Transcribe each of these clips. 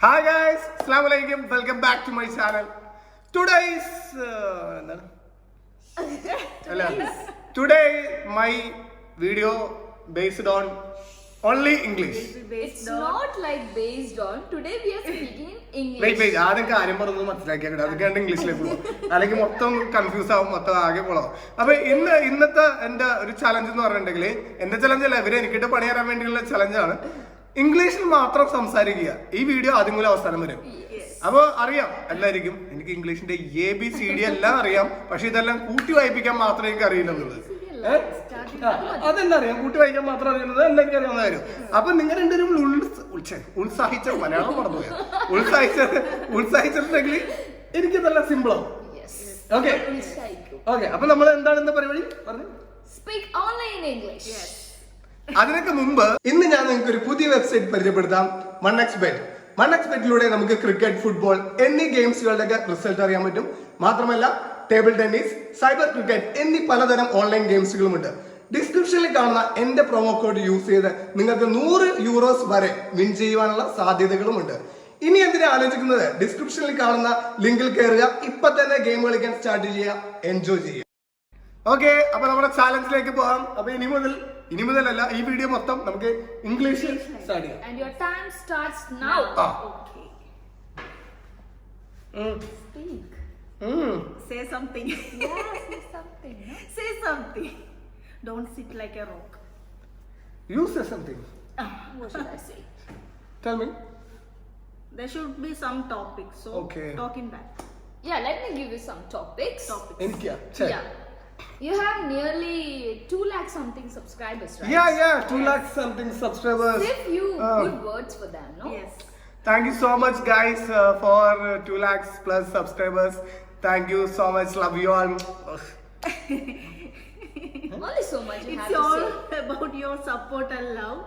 Hi guys, Assalamu alaikum. Welcome back to my channel. Today's today my video based on only English. It's not like based on. Today we are speaking in English. Wait. ആദ്യം കാര്യം പറഞ്ഞു മനസ്സിലാക്കിയാൽ അത് കണ്ട് ഇംഗ്ലീഷിലേക്ക് പോകും, അല്ലെങ്കിൽ മൊത്തം കൺഫ്യൂസ് ആവും, മൊത്തം ആകെ പോളാവും. അപ്പൊ ഇന്നത്തെ എന്റെ ഒരു ചലഞ്ച് എന്ന് പറഞ്ഞിട്ടുണ്ടെങ്കിൽ, എന്റെ ചലഞ്ച് അല്ല, ഇവര് എനിക്കിട്ട് പണി തരാൻ വേണ്ടിയുള്ള ചലഞ്ചാണ്. ഇംഗ്ലീഷിൽ മാത്രം സംസാരിക്കുക. ഈ വീഡിയോ ആദ്യം മുതൽ അവസാനം വരും. അപ്പൊ അറിയാം എല്ലാവർക്കും എനിക്ക് ഇംഗ്ലീഷിന്റെ ABCD എല്ലാം അറിയാം, പക്ഷെ ഇതെല്ലാം കൂട്ടി വായിപ്പിക്കാൻ മാത്രമേ എനിക്ക് അറിയില്ലെന്നുള്ളത്. അതെന്താ അറിയാം, കൂട്ടി വായിക്കാൻ മാത്രം അറിയുന്നത് എല്ലാവർക്കും അറിയാവുന്ന കാര്യം. അപ്പൊ നിങ്ങൾ രണ്ടുപേരും ഉത്സാഹിച്ച മലയാളം മറന്നുപോയ ഉത്സാഹിച്ചിട്ടുണ്ടെങ്കിൽ എനിക്കിതെല്ലാം സിമ്പിൾ ആവും. Okay okay. അപ്പൊ നമ്മൾ എന്താണ് ഇന്ന് പരിപാടി പറഞ്ഞു? Speak only in English. അതിനൊക്കെ മുമ്പ് ഇന്ന് ഞാൻ നിങ്ങൾക്ക് ഒരു പുതിയ വെബ്സൈറ്റ് പരിചയപ്പെടുത്താം, OneXBet. OneXBetലൂടെ നമുക്ക് ക്രിക്കറ്റ്, ഫുട്ബോൾ എന്നീ ഗെയിംസുകളുടെ റിസൾട്ട് അറിയാൻ പറ്റും. മാത്രമല്ല ടേബിൾ ടെന്നീസ്, സൈബർ ക്രിക്കറ്റ് എന്നീ പലതരം ഓൺലൈൻ ഗെയിംസുകളുമുണ്ട്. ഡിസ്ക്രിപ്ഷനിൽ കാണുന്ന എന്റെ പ്രൊമോ കോഡ് യൂസ് ചെയ്ത് നിങ്ങൾക്ക് €100 വരെ വിൻ ചെയ്യുവാനുള്ള സാധ്യതകളുമുണ്ട്. ഇനി എന്തിനാ ആലോചിക്കുന്നത്? ഡിസ്ക്രിപ്ഷനിൽ കാണുന്ന ലിങ്കിൽ കയറുക, ഇപ്പൊ തന്നെ ഗെയിം കളിക്കാൻ സ്റ്റാർട്ട് ചെയ്യുക, എൻജോയ് ചെയ്യുക. ഓക്കെ, അപ്പൊ നമ്മുടെ ചാലഞ്ചിലേക്ക് പോകാം. അപ്പൊ ഇനി മുതലല്ല, ഈ വീഡിയോ മൊത്തം നമുക്ക് ഇംഗ്ലീഷിൽ സ്റ്റാർട്ട് ചെയ്യാം. And your time starts now. Okay. Speak. Say something. Yeah, say something. No? Say something. Don't sit like a rock. You say something. What should I say? Tell me. There should be some topics. So Okay. talking back. Yeah, let me give you some topics. എനിക്കാ? Yeah. You have nearly 2 lakh something subscribers, right? Yeah, 2 lakh something subscribers. Say few good words for them, no? Yes. Thank you so much guys for 2 lakhs plus subscribers. Thank you so much, love you all. Only so much you have It's to all say. about your support and love.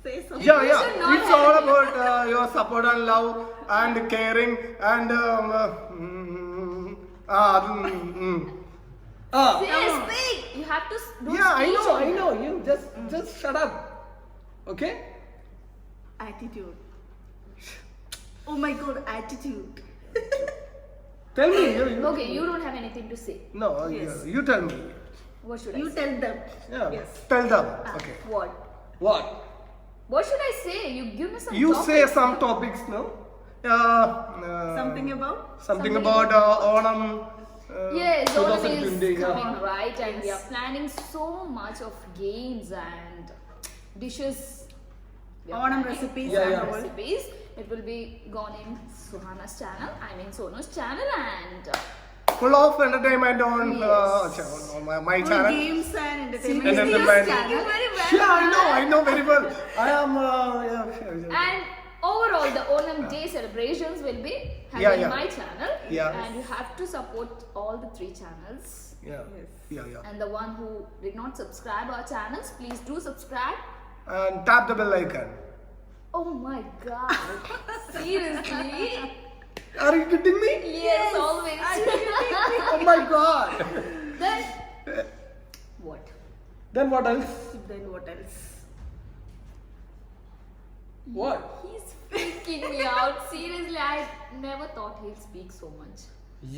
Say something. Yeah, should not it's have all any- about your support and love and caring and Say, speak. You have to. Don't yeah, I speak. know. You just shut up. Okay? Attitude. Oh my God, attitude. Tell me. Okay, you don't have anything to say. No, Yes. you tell me. What should I You say? tell them. Yeah. Yes. Tell them. Okay. What? What? What should I say? You give me some. You topics. say some topics, no? Something about? Something about Onam. Yes, Onam 2020, is yeah. coming, right? And we are planning so much of games and dishes. We are Onam planning recipes Yeah, and yeah. all. recipes. It will be gone in Suhana's channel. I mean Sonu's channel and Full of entertainment on Yes. on my All channel. games and entertainment. Entertainment. thank you very well. Yeah, I know very well. I am. Yeah. And overall, the Onam Day celebrations will be having Yeah, yeah. my channel. Yeah. And you have to support all the 3 channels. Yeah. And the one who did not subscribe our channels, please do subscribe. And tap the bell icon. Oh my god. Seriously? Are you kidding me? Yes, always. Oh my god. Then what? Then what else? Then what else? What? He's freaking me out. Seriously, I never thought he'd speak so much.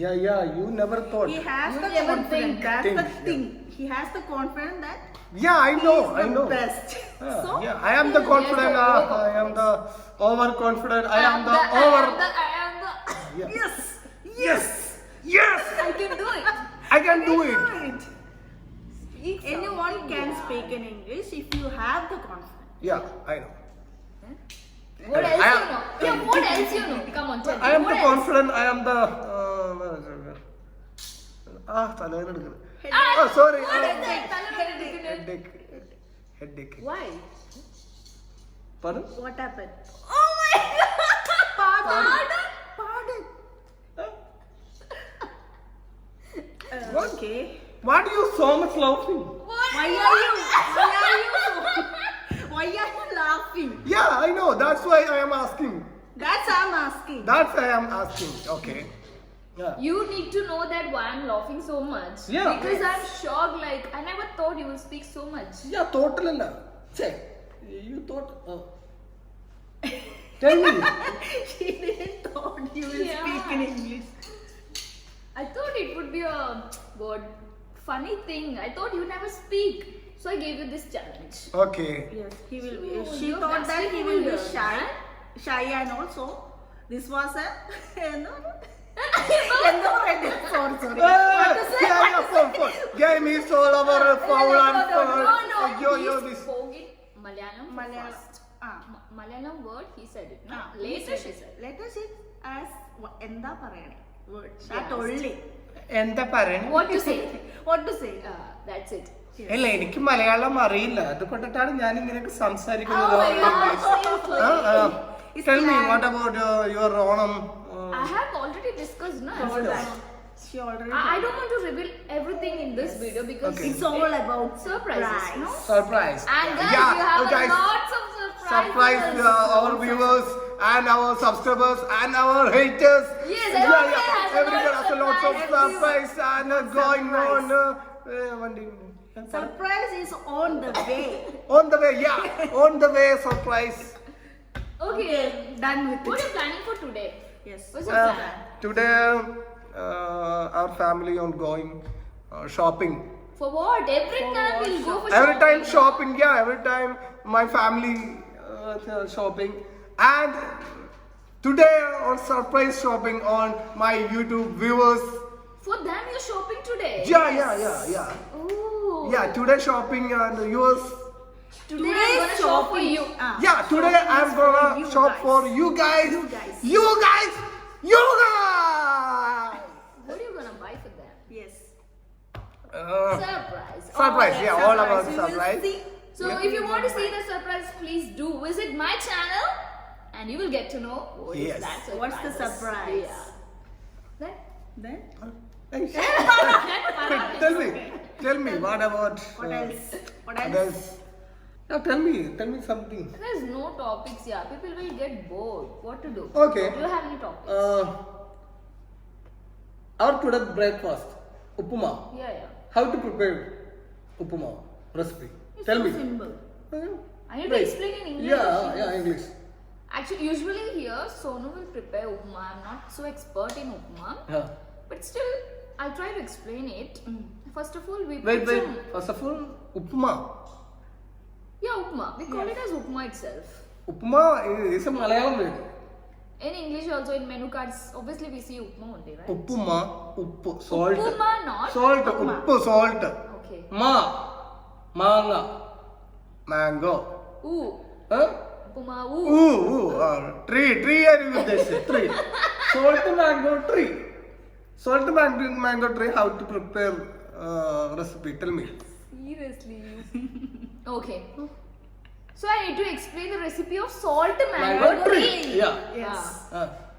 Yeah. You never thought. He has You the never confidence. think. That's Think, the yeah. thing. He has the confidence that Yeah, I know. he is the best. So Yeah, I am the confident. Yes, the I am the overconfident. I am the I over. am the. Yeah. yes. I can do it. I can do it. Speak Anyone something, can yeah. speak in English if you have the confidence. Yeah, I know. What else I you am- know? Yeah, what else you know? Come on, tell me. I am what the else? confident. I am the. തലവേദന. Ah, Oh, sorry. What is that? Thalakadikku. Headache. Why? Pardon? What happened? Oh my god! Pardon. Pardon. Okay. Why are you so much laughing? What? Why are you laughing? Yeah, I know. That's why I am asking. That's I'm asking. That's why I am asking. Okay. Yeah. You need to know that why I'm laughing so much. Yeah. Because I'm shocked. Like I never thought you will speak so much. Yeah, total. Check. You thought. Tell me. She didn't thought you will Yeah. speak in English. I thought it would be a what funny thing. I thought you never speak, so I gave you this challenge. Okay. Yes, he will. So, She you're thought that he blasting will be here, shy, man. and also this was a no. Sorry. Yeah, phone. Game is all over. Foul and No, foul. no. Yo, He this. spoke in Malayalam. Malayalam. First. Ah. Malayalam word he said it. No? Ah, Later she said. Later she as എന്താ പറയണേ word. She That asked. only. എന്താ പറയണേ? What to say? What to say? That's it. അല്ല എനിക്ക് മലയാളം അറിയില്ല അതുകൊണ്ടിട്ടാണ് ഞാൻ ഇങ്ങനെയൊക്കെ സംസാരിക്കുന്നത്. Oh my God. It's Tell me planned. what about your Onam? I have already discussed no. She already. I don't want to reveal everything in this video because Okay. It's all about surprises, no? Surprise. And guys, Yeah, you have guys, lots of surprises. surprise our viewers and our subscribers and our haters. Yes, everybody has a Everybody lot of has a lot of surprise. surprise and going on. Surprise is on the way. On the way, yeah, on the way, surprise. Okay. Done with What are it. you planning for today? Yes. What's your plan? Today, our family on going shopping. For what? Every For time what we'll go for Every time shopping. shopping, yeah, every time my family shopping. And today on surprise shopping on my YouTube viewers. For them you're shopping today? Yeah. Oh. Yeah, today shopping and viewers. Today I'm gonna shop for you. Yeah, today I'm gonna shop for you guys. You guys. You guys. You guys. What are you gonna buy for them? Yes. Surprise. Surprise, Oh, yeah, all about You will surprise. see. So if you want to see the surprise, please do visit my channel and you will get to know what is Yes. that surprise. What's the surprise? Yeah. Then? Then Hey, tell me, what about? what else? What What else? else? Yeah, tell me something. There's no topics here. People will get bored. What to do? Okay. Do you have any topics? Our today breakfast, upuma. Yeah. How to prepare upuma recipe? It's Tell so me. simple. I need to explain in English. Yeah, English. Actually, usually here, Sonu will prepare upma. I'm not so expert in upma. Yeah. But still, I'll try to explain it. First of all, we Wait. put some... First of all, upma. Yeah, upma. We call it as upma itself. Upma is a Malayalam word. In English also, in menu cards, obviously we see upma only, right? Upuma, uppu, salt. Upuma, not Salt, upma. uppu, salt. Okay. Manga, mango. Ooh. Huh? Upma, ooh. Tree are you this? Tree. Salt mango tree. Salt mango tree. How to prepare recipe? Tell me. Seriously. Okay. So I need to explain the recipe of salt mango tree. Yeah. Yes.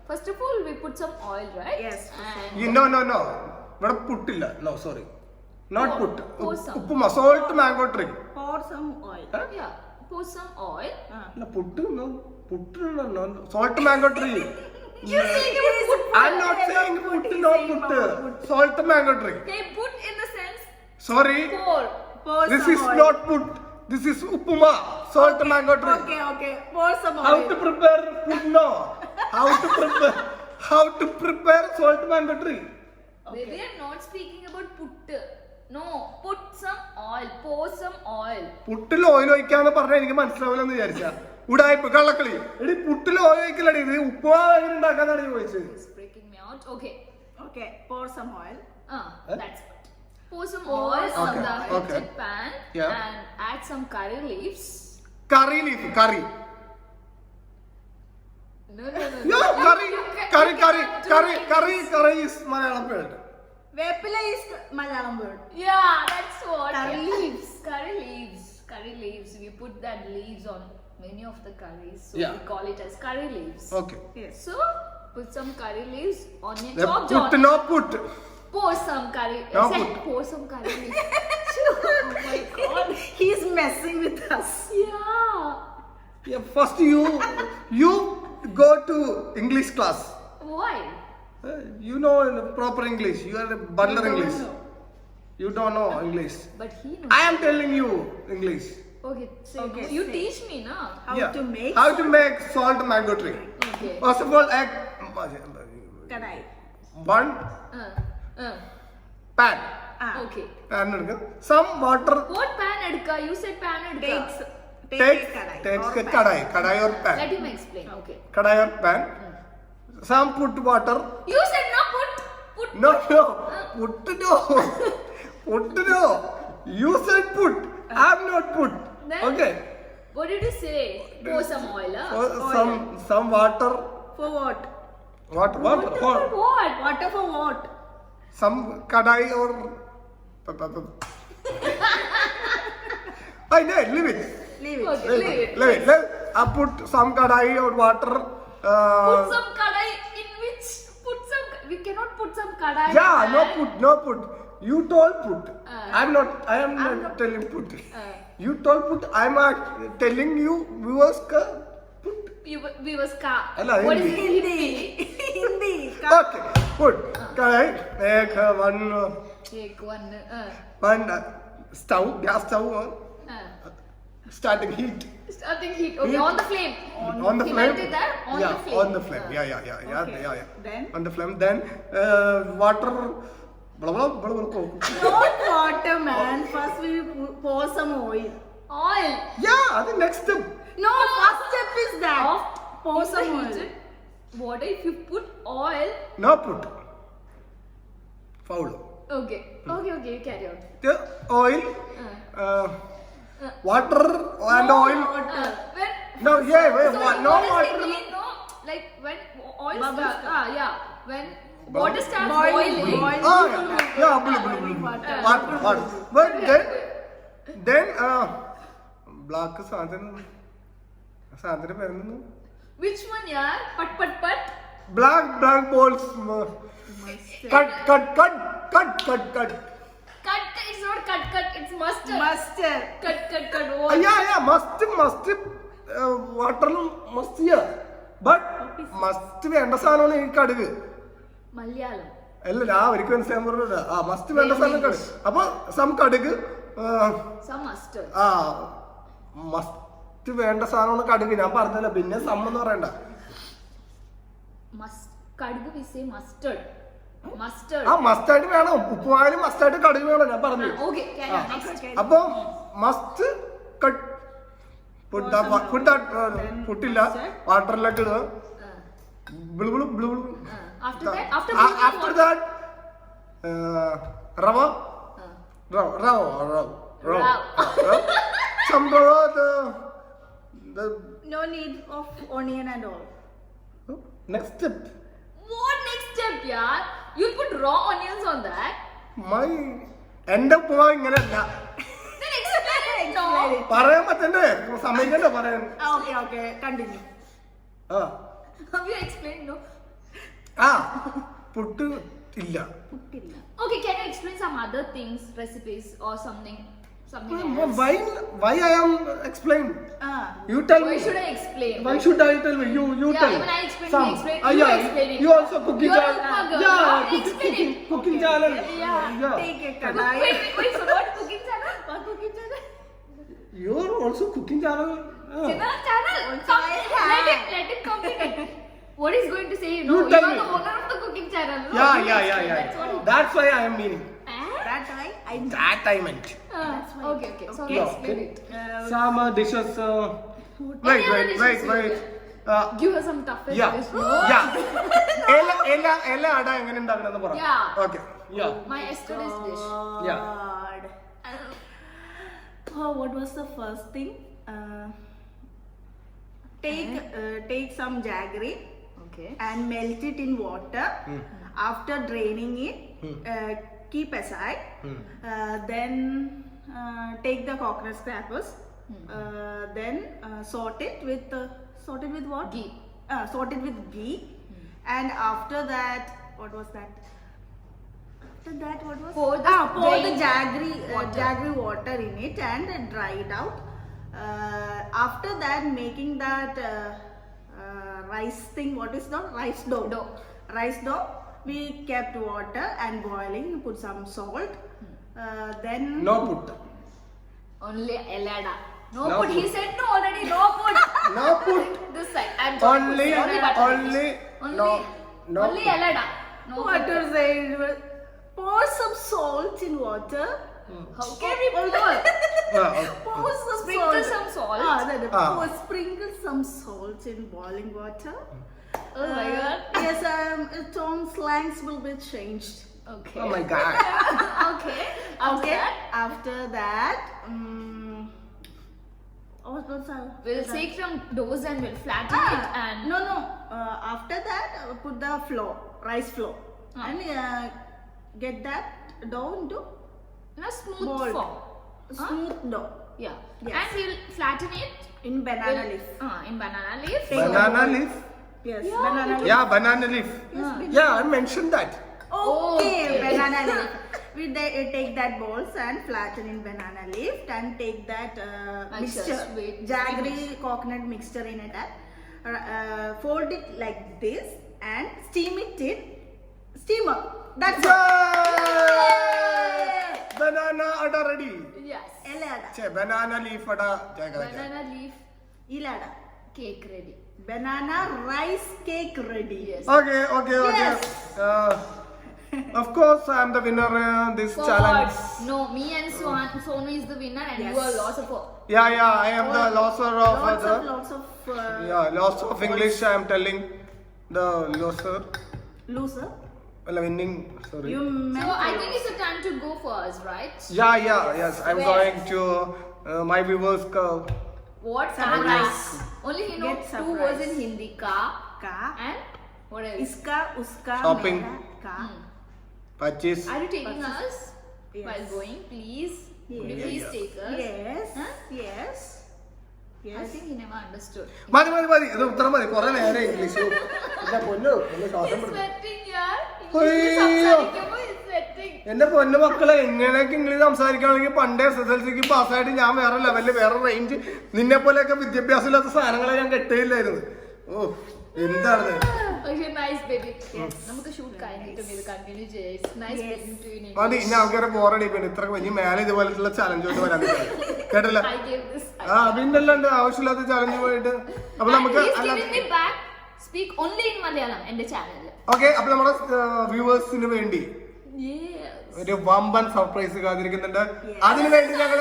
First of all, we put some oil, right? Yes. And No. ഇവിടെ പുട്ടില്ല. No, sorry. Not put. Pour some. ഉപ്പുമ. Salt mango tree. Pour some oil. yeah, pour some oil. No, puttu. No. Salt mango tree. You're saying about put. I'm not saying puttu, no puttu. Salt mango tree. Okay, put in the sense Sorry. pour. Pour This some is oil. not put. This is upuma. Salt mango tree. Okay. Pour some oil. How to prepare put? No. How to prepare salt mango tree? We are not speaking about put. No, put some oil. Pour some oil. പുട്ടിൽ oil ഒഴിക്കാന്ന് പറഞ്ഞാൽ എനിക്ക് മനസ്സിലാവില്ലെന്ന് വിചാരിച്ച ഉടായ്പ കള്ളക്കളി എടി പുട്ടിൽ oil ഒഴിക്കലടി ഇത് ഉപ്പുമാവ് എങ്ങനെ ഉണ്ടാക്കാന്നാണ് ചോദിച്ചത്. It's breaking me out. Okay. Okay. Pour some oil. That's it. Pour some oil on Okay, the okay. heated pan Yeah. and add some curry leaves. Curry leaf curry No. Curry is Malayalam word. Vepila is Malayalam word. Yeah, that's what. Curry leaves. Curry leaves. We put that leaves on many of the curries, so Yeah. we call it as curry leaves. Okay. Yes. So put some curry leaves, onion, The chopped put onion. no put. Pour some curry. No I said put. pour some curry leaves. Oh my god. He's messing with us. Yeah. Yeah, first you go to English class. Why? You know proper English. You are a butler You don't English. know. You don't know English. But he knows. I am telling you English. Okay, say Okay, you say. teach me, na? How Yeah. to make How to make salt mango tree. Okay. First of all, egg. kadai. One Uh, pan. okay. Pan എടുക്കുക. Some water. What pan edka? You said pan edka. Takes Takes or pan. kadai. Kadai or pan. Let him explain. Okay. Kadai or pan. Some put water. You said no put. No. Put no. Put no. You said put. I'm not put. Then? Okay. What did you say? Pour some oil, huh? Some water. For what? Water. For what? Water for what? Some kadai or. I know. Leave it. Leave it. Okay, leave it. Leave it. I put some kadai or water. Put some kadai in which put some. We cannot put some kadai. Yeah, in no put. You told put. I am not I'm not not- telling put. Uh, You told put. I am telling you viewers ka put. we was ka. Alla, What is Hindi. Hindi? Hindi. Okay, put. Kadai. Ek Take one. one stove, gas stove, starting heat. Starting heat. Okay, Heat. on the flame. On the He flame. melted that on Yeah, the flame. on the flame. Yeah. Okay. Then? On the flame. Then water. Blah, blah, blah, blah, blah. Not water, man. First we pour some oil. Oil. Yeah, I think next step. No, first step is that. Of Pour in the some oil. heated water. If you put oil. No put. Foul. Okay. You carry on. The oil, water and oil. When No, yeah, wait, sorry, no what does water. it mean? No, like when oil Bubbles. starts. Yeah. When water starts Boiling. boiling. Oh, yeah, blue. Water. But then, black സാധനം വരുന്നു. Which one, yeah? Pat. Black balls. Cut. Cut. It's not cut. It's mustard. Mustard. Cut. What? Yeah, must. Water must here. But must വേണ്ട സാധനമാണ് ഈ കടുക്. Malayalam. അല്ല അവർക്ക് മനസ്സിലാൻ പറഞ്ഞത് must വേണ്ട സാധനം കടുക്. അപ്പൊ സം കടുക് Some mustard. മസ്റ്റ് വേണ്ട സാധനമാണ് കടുക്. ഞാൻ പറഞ്ഞല്ലോ പിന്നെ സം എന്ന് പറയണ്ട. Kadugu we say mustard. Mustard. മസ്റ്റായിട്ട് വേണം. ഉപ്പുമായാലും മസ്റ്റായിട്ട് കടുക് വേണം. ഞാൻ പറഞ്ഞു. Okay, carry on. Next. അപ്പൊ മസ്റ്റ് പുട്ടില്ല വാട്ടറിലേക്ക് ഇടുക. Blue. After that, after After that, rava. Some rava. The No need of onion and all. next step. What next step, yeah? You put raw onions on that. എന്റെ ഉപ്പുമാവ് ഇങ്ങനെയല്ല. Then explain it. No. പറയാൻ പറ്റണ്ടേ? സമ്മതിക്കണ്ടേ പറയാൻ? Okay. Continue. Have you explained? No. Puttu ഇല്ല. Puttilla. Okay, can you explain some other things, recipes or something else? Why I am explain? Ah. You tell Why me. should I explain? Why should I tell me? You Yeah, tell. even I explain, Some. you explain, Yeah, you explain it. You also cooking You're channel. a girl. Yeah, Now explain it. cooking channel. Yeah. Take a Wait, kadai. so what cooking channel? What cooking channel? You are also cooking channel. Channel. Come, let him complete it. What is going to say? You know, You you tell are me. the owner of the cooking channel. No? Yeah. That's what That's why I am meaning. That's why I That I meant. Okay. So Yeah, explain okay. it. Some dishes. Any other dishes Wait. Give her some tougher Yeah. dish. എല അട എങ്ങനെ ഉണ്ടാക്കണമെന്ന് പറ. Yeah. Okay. Yeah. My yesterday's dish. Yeah. God. What was the first thing? Take some jaggery Okay. and melt it in water. After draining it, keep aside. Then take the coconut scrapers. Then salt it with what? Ghee. Salt it with ghee. And after that, what was that? After that, what was? Pour the pour the water. jaggery water in it and dry it out. After that, making that rice thing. What is the rice dough? Rice dough. We kept water and boiling. Put some salt. Then No put. Only elada. No No put. He put. said no already. No put. No put. This side. I'm Only, sorry, but only, no, no. Only Elada. No Water put. said, pour some salt in water. How can we pour? Pour some Sprinkle salt. some salt. Sprinkle some salt in boiling water. Oh my god. Yes, Tom slangs will be changed. Okay. Oh my god. Okay. After Okay. that, After that, what's that? we'll take some doughs and we'll flatten it and No. After that, put the flour, rice flour, and get that dough into in a smooth Mold. form. smooth dough Yeah. Yes. And we'll flatten it in banana with- leaf. in banana leaf. Banana leaf? Yes, Yeah, banana leaf. Yeah, banana leaf. Yeah, I mentioned that. Okay, Okay. banana leaf. We take that balls and flatten in banana leaf and take that Mixture, mixture, sweet jaggery coconut mixture in it. Fold it like this and steam it in steamer. That's all. Yay! Banana ada ready. Yes. Elada, Che, banana leaf ada jaga. Banana leaf ilada. cake ready. Banana rice cake ready. Yes. Okay. Yes. Of course, I am the winner this For challenge. what? No, me and Sonu is the winner and Yes. you are lost of Yeah, I am the loser of Lots of loss of English. I am telling the loser. loser. Well, winning. Sorry. You meant So I think it's the time to go for us, right? Yes. I'm Where? going to my viewers. What? Surprise. Only he knows Get 2 words in surprise. Hindi. Ka Ka, and what else? iska, uska, Shopping. mera, ka. Purchase. Are you taking us Yes. while going? Please. Would you Yes. please take us? Yes. Huh? Yes. I Yes. think he never understood. മതി ഇത് ഉത്തരം മതി കുറെ നേരം English എന്റെ പൊന്നു ഒന്ന് ശ്വാസം He's പിടിച്ചു sweating, yeah. അയ്യോ. He's sweating. എന്റെ പൊന്നു മക്കളെ ഇങ്ങനെയൊക്കെ ഇംഗ്ലീഷ് സംസാരിക്കുകയാണെങ്കിൽ പണ്ടേ SSLCക്ക് പാസ്സായിട്ട് ഞാൻ വേറെ ലെവലിൽ വേറെ റേഞ്ച് നിന്നെ പോലെയൊക്കെ വിദ്യാഭ്യാസം ഇല്ലാത്ത സാധനങ്ങളെ ഞാൻ കെട്ടില്ലായിരുന്നു ഓ എന്താണ് Okay, nice baby. Yes. നമുക്ക് ഷൂട്ട് കഴിഞ്ഞിട്ട് ഇത് കണ്ടിന്യൂ ചെയ്യാം. It's nice Yes. speaking to you in മതി English. ഇനി ആൾക്കാരെ ബോറടിപ്പിക്കണം ഇത്ര വലിയ മേലെ ഇതുപോലത്തുള്ള ചലഞ്ചോട്ട് വരാൻ കേട്ടില്ല I gave this. ആ പിന്നല്ലാണ്ട് ആവശ്യമില്ലാത്ത ചലഞ്ച് പോയിട്ട് അപ്പൊ And നമുക്ക് he's giving me back. Speak only in Malayalam എന്റെ ചാനലിൽ. ഓക്കെ അപ്പൊ നമ്മുടെ വ്യൂവേഴ്സിന് വേണ്ടി Yes. ഒരു വമ്പൻ സർപ്രൈസ് കാത്തിരിക്കുന്നുണ്ട് അതിനു വേണ്ടി ഞങ്ങൾ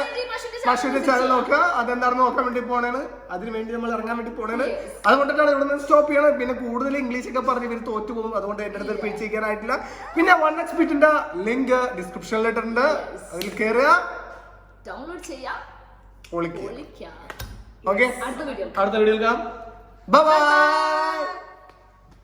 മഷൂന്റെ ചാനൽ നോക്കുക അതെന്താണെന്ന് നോക്കാൻ വേണ്ടി പോണേണ് അതിനു വേണ്ടി നമ്മൾ ഇറങ്ങാൻ വേണ്ടി പോണേണ് അതുകൊണ്ടിട്ടാണ് ഇവിടെ നിന്ന് സ്റ്റോപ്പ് ചെയ്യണം പിന്നെ കൂടുതൽ ഇംഗ്ലീഷ് ഒക്കെ പറഞ്ഞ് ഇവർ തോറ്റു പോകും അതുകൊണ്ട് എന്റെ അടുത്ത് പിടിച്ചിരിക്കാനായിട്ടില്ല പിന്നെ 1xbit ലിങ്ക് ഡിസ്ക്രിപ്ഷനിൽ ഇട്ടിട്ടുണ്ട് അതിൽ കയറുക ഡൗൺലോഡ് ചെയ്യാം. പൊളിക്കുക പൊളിക്കാം. ഓക്കെ അടുത്ത വീഡിയോ അടുത്ത വീഡിയോയിൽ കാണാം ബൈ